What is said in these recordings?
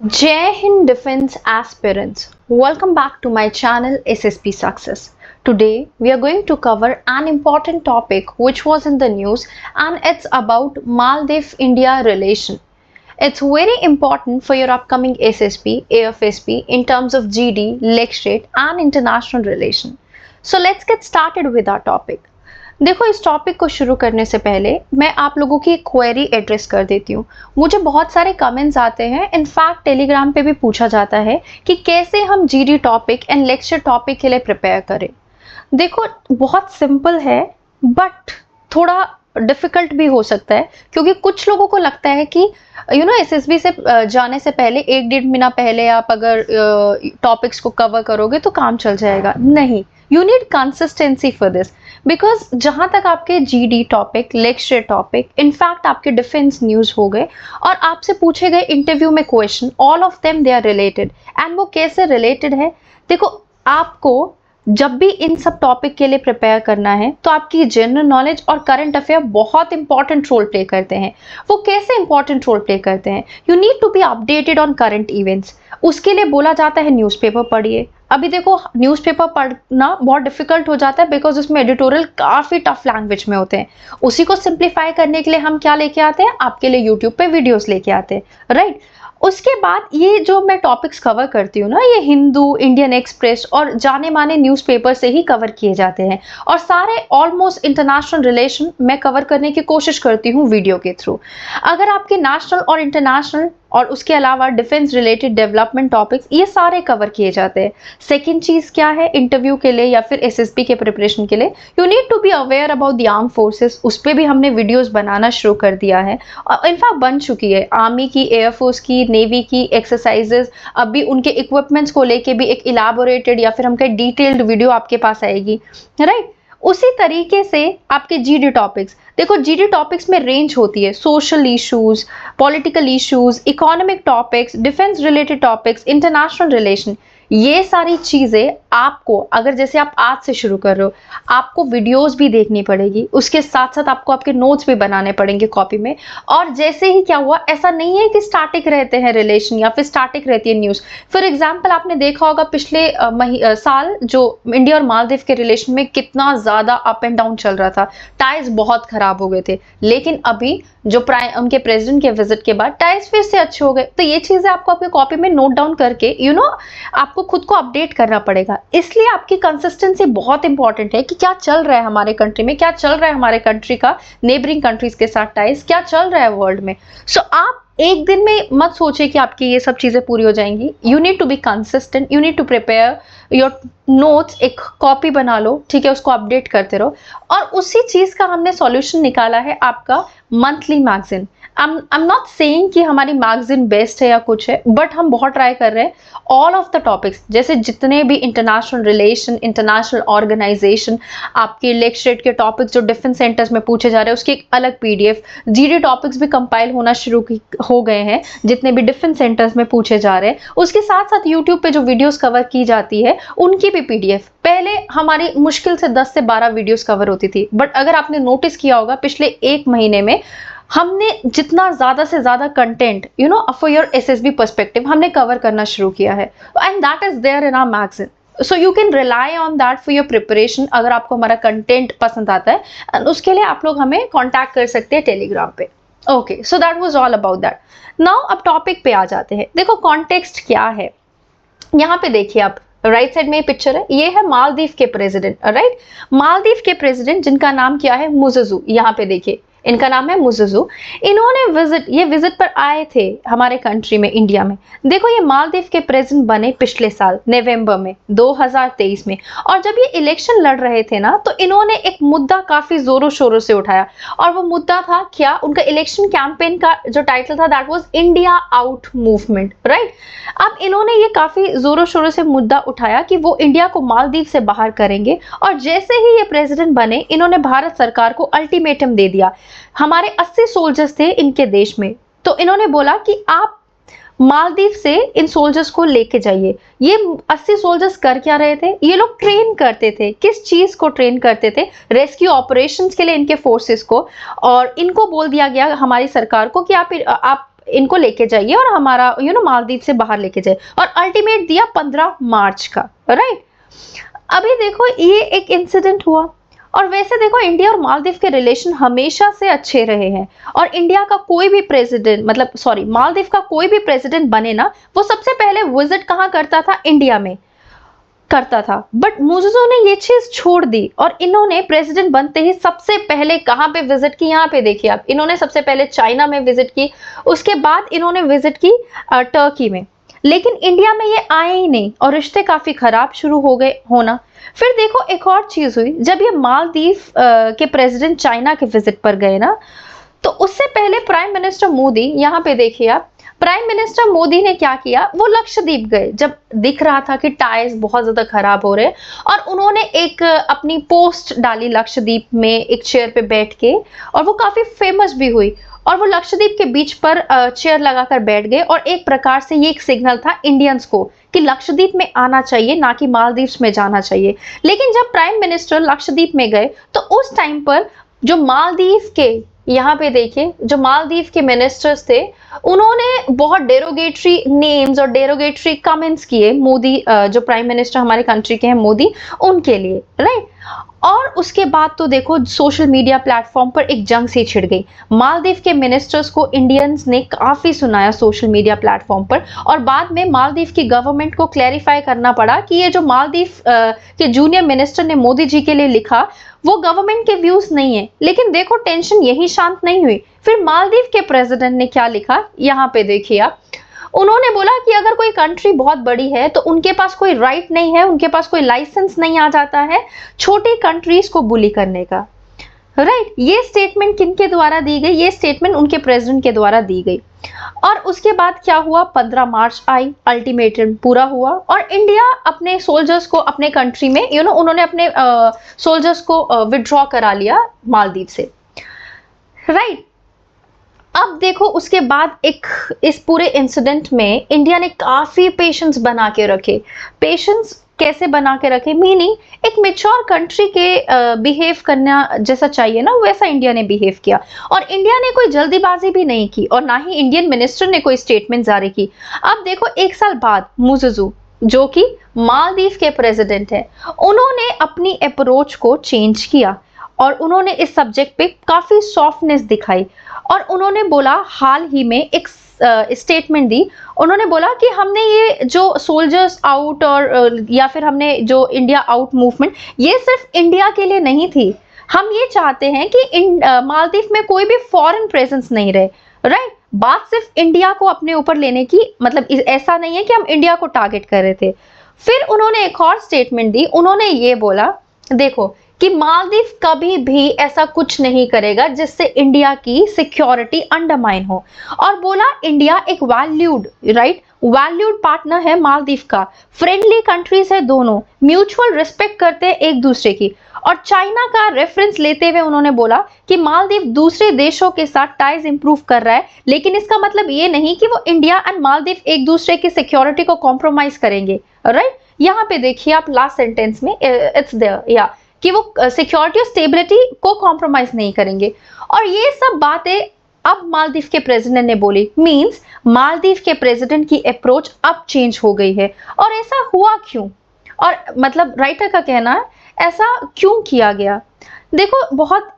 Jai Hind Defense Aspirants, welcome back to my channel SSP Success. Today we are going to cover an important topic which was in the news, and it's about Maldives-India relation. It's very important for your upcoming SSP, AFSP in terms of GD, lecturate and international relation. So let's get started with our topic. देखो, इस topic को शुरू करने से पहले मैं आप लोगों की एक क्वेरी एड्रेस कर देती हूँ। मुझे बहुत सारे कमेंट्स आते हैं, इनफैक्ट टेलीग्राम पे भी पूछा जाता है कि कैसे हम GD topic and lecture topic के लिए प्रिपेयर करें। देखो, बहुत सिंपल है बट थोड़ा डिफिकल्ट भी हो सकता है, क्योंकि कुछ लोगों को लगता है कि एसएसबी से जाने से पहले 1-1.5 महीना पहले आप अगर टॉपिक्स को कवर करोगे तो काम चल जाएगा। नहीं, you need consistency for this, because जहां तक आपके GD topic, lecture topic, in fact आपके डिफेंस न्यूज हो गए और आपसे पूछे गए इंटरव्यू में question, all of them they are related. And वो कैसे रिलेटेड है? देखो, आपको जब भी इन सब टॉपिक के लिए प्रिपेयर करना है तो आपकी जनरल नॉलेज और करंट अफेयर बहुत इंपॉर्टेंट रोल प्ले करते हैं। वो कैसे इंपॉर्टेंट रोल प्ले करते हैं? You need to be updated on current events. उसके लिए बोला जाता है न्यूज़पेपर पढ़िए। अभी देखो, न्यूज़पेपर पढ़ना बहुत डिफिकल्ट हो जाता है बिकॉज उसमें एडिटोरियल काफ़ी टफ लैंग्वेज में होते हैं। उसी को सिंप्लीफाई करने के लिए हम क्या लेके आते हैं? आपके लिए यूट्यूब पे वीडियोस लेके आते हैं, राइट? उसके बाद ये जो मैं टॉपिक्स कवर करती हूँ ना, ये हिंदू, इंडियन एक्सप्रेस और जाने माने न्यूज़पेपर से ही कवर किए जाते हैं, और सारे ऑलमोस्ट इंटरनेशनल रिलेशन मैं कवर करने की कोशिश करती हूँ वीडियो के थ्रू। अगर आपके नेशनल और इंटरनेशनल और उसके अलावा डिफेंस रिलेटेड डेवलपमेंट टॉपिक्स, ये सारे कवर किए जाते हैं। सेकंड चीज़ क्या है? इंटरव्यू के लिए या फिर एसएसबी के प्रिपरेशन के लिए you need to be aware about the arm forces. उस पर भी हमने वीडियोस बनाना शुरू कर दिया है, इनफैक्ट बन चुकी है। आर्मी की, एयरफोर्स की, नेवी की एक्सरसाइजेस, अभी उनके इक्विपमेंट्स को लेके भी एक इलाबोरेटेड या फिर हम कहें डिटेल्ड वीडियो आपके पास आएगी, राइट? उसी तरीके से आपके जीडी टॉपिक्स, देखो जीडी टॉपिक्स में रेंज होती है, social issues, political issues, economic topics, defence related topics, international relation. ये सारी चीजें आपको, अगर जैसे आप आज से शुरू कर रहे हो, आपको वीडियोस भी देखनी पड़ेगी, उसके साथ साथ आपको आपके नोट्स भी बनाने पड़ेंगे कॉपी में। और जैसे ही क्या हुआ, ऐसा नहीं है कि स्टैटिक रहते हैं रिलेशन या फिर स्टैटिक रहती है न्यूज। फॉर एग्जाम्पल, आपने देखा होगा पिछले साल जो इंडिया और मालदीव के रिलेशन में कितना ज्यादा अप एंड डाउन चल रहा था, टाइज बहुत खराब हो गए थे, लेकिन अभी जो उनके प्रेसिडेंट के विजिट के बाद टाइज फिर से अच्छे हो गए। तो ये चीजें आपको आपके कॉपी में नोट डाउन करके आपको खुद को अपडेट करना पड़ेगा। इसलिए आपकी कंसिस्टेंसी बहुत इंपॉर्टेंट है कि क्या चल रहा है हमारे कंट्री में, क्या चल रहा है हमारे कंट्री का नेबरिंग कंट्रीज के साथ टाइज, क्या चल रहा है वर्ल्ड में। सो आप एक दिन में मत सोचिए कि आपकी ये सब चीजें पूरी हो जाएंगी। You need to be consistent, you need to prepare your notes, एक कॉपी बना लो, ठीक है, उसको अपडेट करते रहो। और उसी चीज का हमने सॉल्यूशन निकाला है आपका monthly magazine. I am not saying कि हमारी मैगजीन बेस्ट है या कुछ है, बट हम बहुत ट्राई कर रहे हैं ऑल ऑफ द टॉपिक्स, जैसे जितने भी इंटरनेशनल रिलेशन, इंटरनेशनल ऑर्गेनाइजेशन, आपके लेक्चरेट के टॉपिक्स जो डिफेंस सेंटर्स में पूछे जा रहे हैं, उसकी एक अलग पीडीएफ, जीडी टॉपिक्स भी कंपाइल होना शुरू हो गए हैं जितने भी डिफेंस सेंटर्स में पूछे जा रहे हैं। उसके साथ साथ यूट्यूब पे जो वीडियोस कवर की जाती है उनकी भी पीडीएफ। पहले हमारी मुश्किल से 10 से 12 वीडियोस कवर होती थी, बट अगर आपने नोटिस किया होगा पिछले 1 महीने में हमने जितना ज्यादा से ज्यादा content for your SSB perspective हमने कवर करना शुरू किया है, and that is there in our magazine. So you can rely on that for your preparation. अगर आपको हमारा कंटेंट पसंद आता है, एंड उसके लिए आप लोग हमें कॉन्टैक्ट कर सकते हैं टेलीग्राम पे। Okay, so that was all about that. Now अब टॉपिक पे आ जाते हैं। देखो, कॉन्टेक्स्ट क्या है, यहाँ पे देखिए आप, राइट साइड में ये पिक्चर है, ये है मालदीव के प्रेसिडेंट, राइट? मालदीव के प्रेसिडेंट जिनका नाम क्या है? मुज़ुज़ु। यहाँ पे देखिए, इनका नाम है मुज़ुज़ु। इन्होंने ये विजिट पर आए थे हमारे कंट्री में, इंडिया में। देखो, ये मालदीव के प्रेसिडेंट बने पिछले साल नवंबर में 2023 में, और जब ये इलेक्शन लड़ रहे थे ना, तो इन्होंने एक मुद्दा काफी जोरों शोरों से उठाया, और वो मुद्दा था क्या? उनका इलेक्शन कैंपेन का जो टाइटल था that was India out movement, right? अब इन्होंने ये काफी जोरों शोरों से मुद्दा उठाया कि वो इंडिया को मालदीव से बाहर करेंगे, और जैसे ही ये प्रेसिडेंट बने, इन्होंने भारत सरकार को अल्टीमेटम दे दिया। हमारे 80 सोल्जर्स थे इनके देश में, तो इन्होंने बोला कि आप मालदीव से इन सोल्जर्स को लेके जाइए। ये 80 सोल्जर्स कर क्या रहे थे? ये लोग ट्रेन करते थे। किस चीज को ट्रेन करते थे? रेस्क्यू ऑपरेशंस के लिए इनके फोर्सेस को। और इनको बोल दिया गया हमारी सरकार को कि आप इनको लेके जाइए और हमारा मालदीव से बाहर लेके जाइए, और अल्टीमेट दिया 15 मार्च का, राइट। अभी देखो ये एक इंसिडेंट हुआ, और वैसे देखो इंडिया और मालदीव के रिलेशन हमेशा से अच्छे रहे हैं, और इंडिया का कोई भी प्रेसिडेंट, मतलब सॉरी, मालदीव का कोई भी प्रेसिडेंट बने ना, वो सबसे पहले विजिट कहाँ करता था, इंडिया में करता था। बट मुजुजो ने ये चीज छोड़ दी, और इन्होंने प्रेसिडेंट बनते ही सबसे पहले कहाँ पे विजिट की, यहाँ पे देखिए आप, इन्होंने सबसे पहले चाइना में विजिट की, उसके बाद इन्होंने विजिट की टर्की में, लेकिन इंडिया में ये आए ही नहीं, और रिश्ते काफी खराब शुरू हो गए होना। फिर देखो एक और चीज हुई, जब ये मालदीव के प्रेसिडेंट चाइना के विजिट पर गए ना, तो उससे पहले प्राइम मिनिस्टर मोदी, यहाँ पे देखिए आप, प्राइम मिनिस्टर मोदी ने क्या किया, वो लक्षद्वीप गए जब दिख रहा था कि टाइज बहुत ज्यादा खराब हो रहे हैं, और उन्होंने एक अपनी पोस्ट डाली लक्षद्वीप में एक चेयर पे बैठ के, और वो काफी फेमस भी हुई, और वो लक्षद्वीप के बीच पर चेयर लगाकर बैठ गए, और एक प्रकार से ये एक सिग्नल था इंडियंस को कि लक्षद्वीप में आना चाहिए, ना कि मालदीव में जाना चाहिए। लेकिन जब प्राइम मिनिस्टर लक्षद्वीप में गए, तो उस टाइम पर जो मालदीव के, यहाँ पे देखिए, जो मालदीव के मिनिस्टर्स थे, उन्होंने बहुत डेरोगेटरी नेम्स और डेरोगेटरी कमेंट्स किए मोदी, जो प्राइम मिनिस्टर हमारे कंट्री के हैं मोदी, उनके लिए, राइट। और उसके बाद तो देखो सोशल मीडिया प्लेटफॉर्म पर एक जंग सी छिड़ गई। मालदीव के मिनिस्टर्स को इंडियंस ने काफी सुनाया सोशल मीडिया प्लेटफॉर्म पर, और बाद में मालदीव की गवर्नमेंट को क्लैरिफाई करना पड़ा कि ये जो मालदीव के जूनियर मिनिस्टर ने मोदी जी के लिए लिखा, वो गवर्नमेंट के व्यूज नहीं है। लेकिन देखो टेंशन यही शांत नहीं हुई, फिर मालदीव के प्रेसिडेंट ने क्या लिखा, यहाँ पे देखिए आप, उन्होंने बोला कि अगर कोई कंट्री बहुत बड़ी है तो उनके पास कोई राइट नहीं है, उनके पास कोई लाइसेंस नहीं आ जाता है छोटी कंट्रीज को बुली करने का, राइट। ये स्टेटमेंट किनके द्वारा दी गई, ये स्टेटमेंट उनके प्रेसिडेंट के द्वारा दी गई। और उसके बाद क्या हुआ, 15 मार्च आई, अल्टीमेटम पूरा हुआ, और इंडिया अपने सोल्जर्स को अपने कंट्री में उन्होंने अपने सोल्जर्स को विड्रॉ करा लिया मालदीव से, राइट। अब देखो उसके बाद एक, इस पूरे इंसिडेंट में इंडिया ने काफी पेशेंस बना के रखे। पेशेंस कैसे बना के रखे, मीनिंग एक मेच्योर कंट्री के बिहेव करना जैसा चाहिए ना, वैसा इंडिया ने बिहेव किया, और इंडिया ने कोई जल्दीबाजी भी नहीं की, और ना ही इंडियन मिनिस्टर ने कोई स्टेटमेंट जारी की। अब देखो एक साल बाद मुजुजु, जो कि मालदीव के प्रेसिडेंट है, उन्होंने अपनी अप्रोच को चेंज किया, और उन्होंने इस सब्जेक्ट पे काफी सॉफ्टनेस दिखाई, और उन्होंने बोला, हाल ही में एक स्टेटमेंट दी, उन्होंने बोला कि हमने ये जो सोल्जर्स आउट और या फिर हमने जो इंडिया आउट मूवमेंट, ये सिर्फ इंडिया के लिए नहीं थी, हम ये चाहते हैं कि मालदीव में कोई भी फॉरेन प्रेजेंस नहीं रहे, राइट। बात सिर्फ इंडिया को अपने ऊपर लेने की, मतलब ऐसा नहीं है कि हम इंडिया को टारगेट कर रहे थे। फिर उन्होंने एक और स्टेटमेंट दी, उन्होंने ये बोला, देखो कि मालदीव कभी भी ऐसा कुछ नहीं करेगा जिससे इंडिया की सिक्योरिटी अंडरमाइन हो, और बोला इंडिया एक वैल्यूड, राइट, वैल्यूड पार्टनर है मालदीव का, फ्रेंडली कंट्रीज है दोनों, म्यूचुअल रिस्पेक्ट करते हैं एक दूसरे की। और चाइना का रेफरेंस लेते हुए उन्होंने बोला कि मालदीव दूसरे देशों के साथ टाइज इंप्रूव कर रहा है, लेकिन इसका मतलब ये नहीं कि वो इंडिया एंड मालदीव एक दूसरे की सिक्योरिटी को कॉम्प्रोमाइज करेंगे, राइट। यहाँ पे देखिए आप लास्ट सेंटेंस में, इट्स देयर, या कि वो सिक्योरिटी और स्टेबिलिटी को कॉम्प्रोमाइज नहीं करेंगे। और ये सब बातें अब मालदीव के प्रेसिडेंट ने बोली, मींस मालदीव के प्रेसिडेंट की अप्रोच अब चेंज हो गई है। और ऐसा हुआ क्यों, और मतलब राइटर का कहना है ऐसा क्यों किया गया। देखो बहुत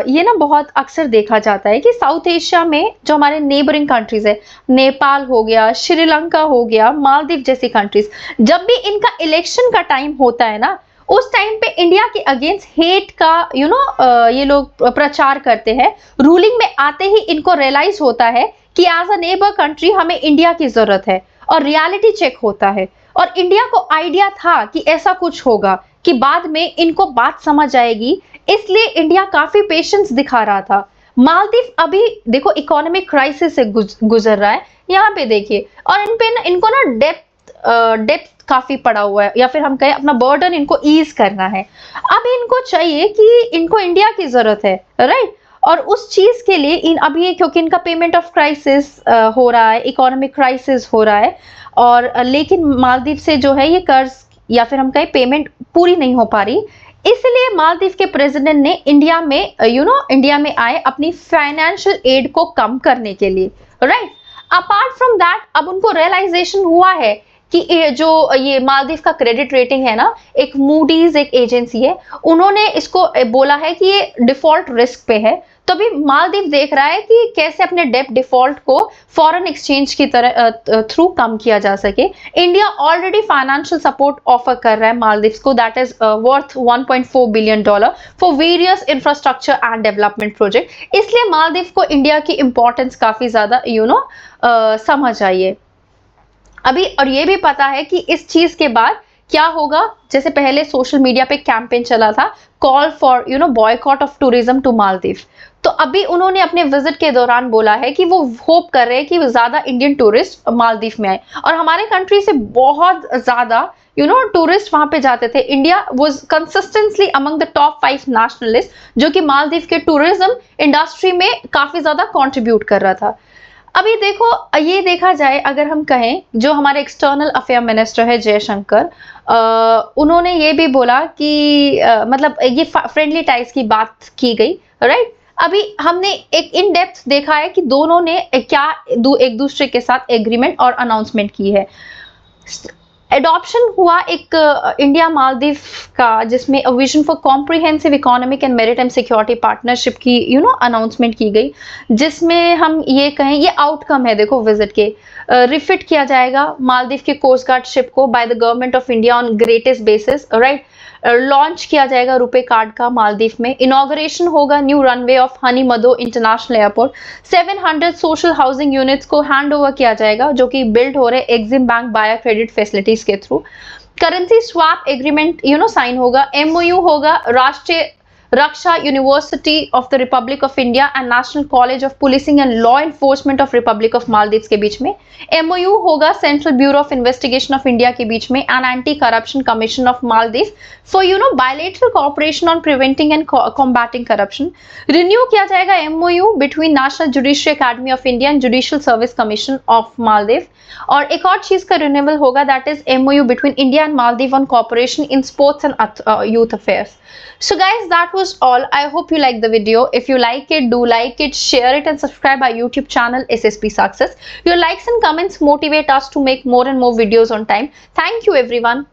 ये ना बहुत अक्सर देखा जाता है कि साउथ एशिया में जो हमारे नेबरिंग कंट्रीज है, नेपाल हो गया, श्रीलंका हो गया, मालदीव जैसी कंट्रीज, जब भी इनका इलेक्शन का टाइम होता है ना, उस टाइम पे इंडिया के अगेंस्ट हेट का ये लोग प्रचार करते हैं। रूलिंग में आते ही इनको रियलाइज होता है कि एज अ नेबर कंट्री हमें इंडिया की जरूरत है, और रियलिटी चेक होता है, और इंडिया को आइडिया था कि ऐसा कुछ होगा, कि बाद में इनको बात समझ आएगी, इसलिए इंडिया काफी पेशेंस दिखा रहा था। मालदीव अभी देखो इकोनॉमिक क्राइसिस से गुजर रहा है, यहाँ पे देखिए, और इनको ना डेप्थ काफी पड़ा हुआ है, या फिर हम कहें अपना बर्डन इनको ईज करना है। अब इनको चाहिए कि इनको इंडिया की जरूरत है, राइट। और उस चीज के लिए अभी क्योंकि इनका पेमेंट ऑफ क्राइसिस हो रहा है, इकोनॉमिक क्राइसिस हो रहा है, और लेकिन मालदीव से जो है ये कर्ज या फिर हम कहें पेमेंट पूरी नहीं हो पा रही, इसलिए मालदीव के प्रेसिडेंट ने इंडिया में इंडिया में आए अपनी फाइनेंशियल एड को कम करने के लिए, राइट। अपार्ट फ्रॉम दैट अब उनको रियलाइजेशन हुआ है कि ये मालदीव का क्रेडिट रेटिंग है ना, एक मूडीज एक एजेंसी है, उन्होंने इसको बोला है कि ये डिफॉल्ट रिस्क पे है। तो अभी मालदीव देख रहा है कि कैसे अपने डेट डिफॉल्ट को फॉरेन एक्सचेंज की तरह थ्रू कम किया जा सके। India already financial support offer कर रहा है मालदीव को, that is worth $1.4 billion for various infrastructure and development project. इसलिए मालदीव को इंडिया की इंपॉर्टेंस काफी ज्यादा समझ आई है अभी। और ये भी पता है कि इस चीज के बाद क्या होगा। जैसे पहले सोशल मीडिया पे कैंपेन चला था, call for boycott of tourism to Maldives. तो अभी उन्होंने अपने विजिट के दौरान बोला है कि वो होप कर रहे हैं कि ज्यादा इंडियन टूरिस्ट मालदीव में आए, और हमारे कंट्री से बहुत ज्यादा टूरिस्ट वहां पे जाते थे। India was consistently among the top 5 nationalist जो कि मालदीव के टूरिज्म इंडस्ट्री में काफी ज्यादा कंट्रीब्यूट कर रहा था। अभी देखो, ये देखा जाए अगर हम कहें, जो हमारे एक्सटर्नल अफेयर मिनिस्टर है जयशंकर, उन्होंने ये भी बोला कि मतलब ये फ्रेंडली टाइज की बात की गई, राइट। अभी हमने एक इन डेप्थ देखा है कि दोनों ने क्या एक दूसरे के साथ एग्रीमेंट और अनाउंसमेंट की है। एडॉप्शन हुआ एक इंडिया मालदीव का, जिसमें a vision for comprehensive economic and maritime security partnership की अनाउंसमेंट की गई, जिसमें हम ये कहें ये आउटकम है। देखो विजिट के रिफिट किया जाएगा मालदीव के कोस्ट गार्ड शिप को by the government of India on greatest basis, right. Launch किया जाएगा रुपे कार्ड का मालदीव में। इनॉग्रेशन होगा new runway of Hanimaadhoo international airport. 700 social housing units को हैंड ओवर किया जाएगा जो कि बिल्ड हो रहे एग्जिम बैंक बाया क्रेडिट फैसिलिटीज के through. Currency swap agreement sign होगा। एमओयू होगा Rashtriya Raksha university of the republic of India and national college of policing and law enforcement of Republic of Maldives के बीच में। एमओयू होगा central bureau of investigation of India के बीच में and anti corruption commission of Maldives for bilateral cooperation on preventing and combating corruption. Renew किया जाएगा MOU between national judiciary academy of India and judicial service commission of Maldives. और एक और चीज का renewal होगा, that is MOU between India and Maldives on cooperation in sports and youth affairs. So guys, that was all. I hope you liked the video. If you like it, do like it, share it and subscribe our YouTube channel SSP Success. Your likes and comments motivate us to make more and more videos on time. Thank you everyone.